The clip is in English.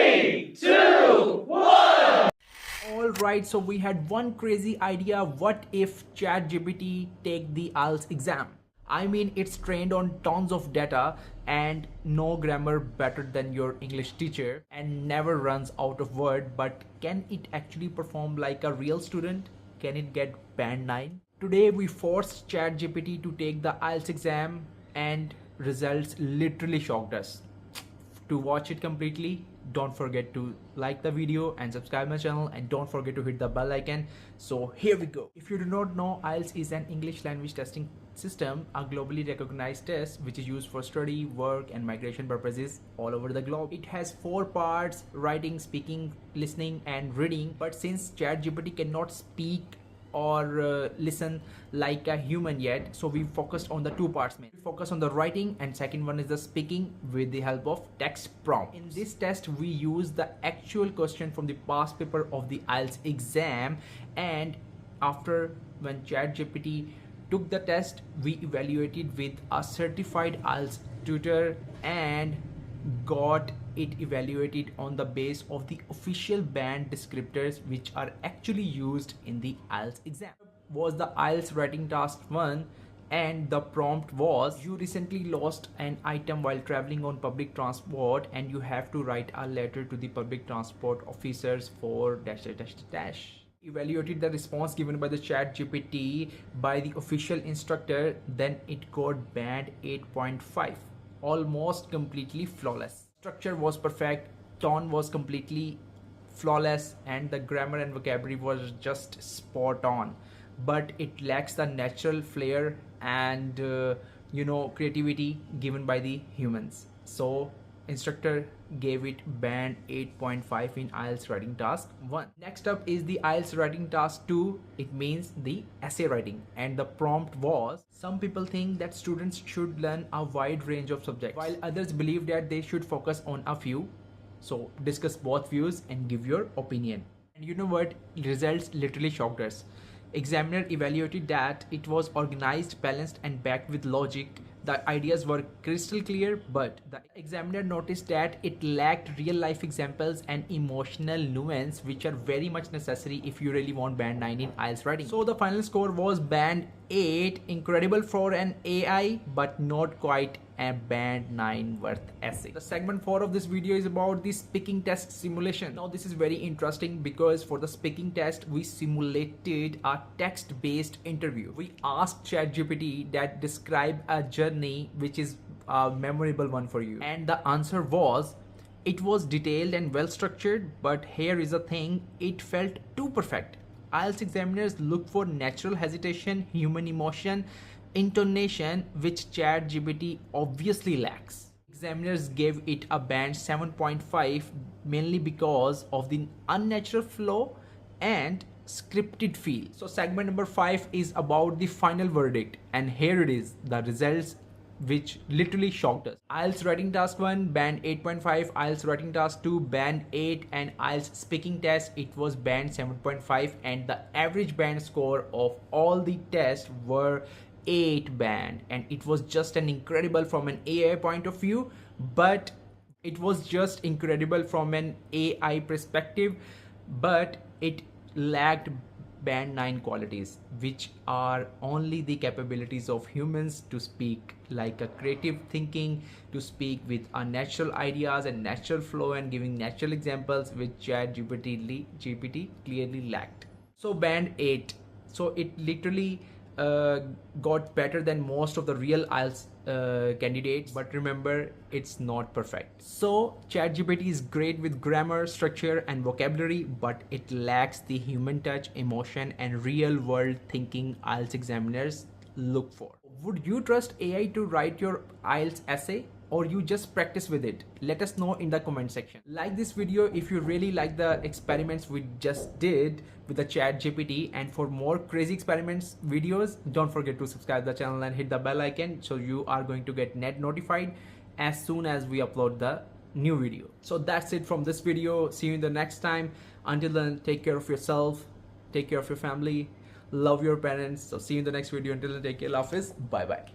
Three, two, one. Alright, so we had one crazy idea. What if ChatGPT take the IELTS exam? I mean, it's trained on tons of data and no grammar better than your English teacher and never runs out of word, but can it actually perform like a real student? Can it get band 9? Today we forced ChatGPT to take the IELTS exam and results literally shocked us. To watch it completely, don't forget to like the video and subscribe my channel, and don't forget to hit the bell icon. So here we go. If you do not know, IELTS is an English language testing system, a globally recognized test which is used for study, work and migration purposes all over the globe. It has 4 parts: writing, speaking, listening and reading. But since ChatGPT cannot speak or listen like a human yet, so we focused on the 2 parts. We focus on the writing, and second one is the speaking with the help of text prompt. In this test we use the actual question from the past paper of the IELTS exam, and after when ChatGPT took the test, we evaluated with a certified IELTS tutor and got it evaluated on the base of the official band descriptors which are actually used in the IELTS exam. Was the IELTS writing task 1, and the prompt was: you recently lost an item while traveling on public transport and you have to write a letter to the public transport officers for dash dash dash dash. Evaluated the response given by the ChatGPT by the official instructor, then it got band 8.5, almost completely flawless. Structure was perfect, tone was completely flawless, and the grammar and vocabulary was just spot on, but it lacks the natural flair and creativity given by the humans. So instructor gave it band 8.5 in IELTS writing task 1. Next up is the IELTS writing task 2. It means the essay writing, and the prompt was: some people think that students should learn a wide range of subjects while others believe that they should focus on a few. So discuss both views and give your opinion. And you know what? Results literally shocked us. Examiner evaluated that it was organized, balanced and backed with logic. The ideas were crystal clear, but the examiner noticed that it lacked real life examples and emotional nuance, which are very much necessary if you really want band 9 in IELTS writing. So the final score was band 8, incredible for an AI, but not quite a band 9 worth essay. The segment 4 of this video is about the speaking test simulation. Now this is very interesting because for the speaking test we simulated a text-based interview. We asked ChatGPT that describe a journey which is a memorable one for you, and the answer was: it was detailed and well structured, but here is a thing, it felt too perfect. IELTS examiners look for natural hesitation, human emotion, intonation, which ChatGPT obviously lacks. Examiners gave it a band 7.5 mainly because of the unnatural flow and scripted feel. So segment number 5 is about the final verdict, and here it is, the results which literally shocked us. IELTS writing task 1 band 8.5, IELTS writing task 2 band 8, and IELTS speaking test it was band 7.5, and the average band score of all the tests were 8 band, and it was just an incredible from an AI point of view, but it was just incredible from an AI perspective, but it lacked band 9 qualities, which are only the capabilities of humans to speak like a creative thinking, to speak with natural ideas and natural flow and giving natural examples, which GPT clearly lacked. So band 8, so it literally got better than most of the real IELTS candidates, but remember, it's not perfect. So ChatGPT is great with grammar, structure and vocabulary, but it lacks the human touch, emotion and real world thinking IELTS examiners look for. Would you trust AI to write your IELTS essay, or you just practice with it? Let us know in the comment section. Like this video if you really like the experiments we just did with the ChatGPT, and for more crazy experiments videos, don't forget to subscribe the channel and hit the bell icon so you are going to get notified as soon as we upload the new video. So that's it from this video. See you in the next time. Until then, take care of yourself, take care of your family, love your parents. So see you in the next video. Until then, take care. Love is bye bye.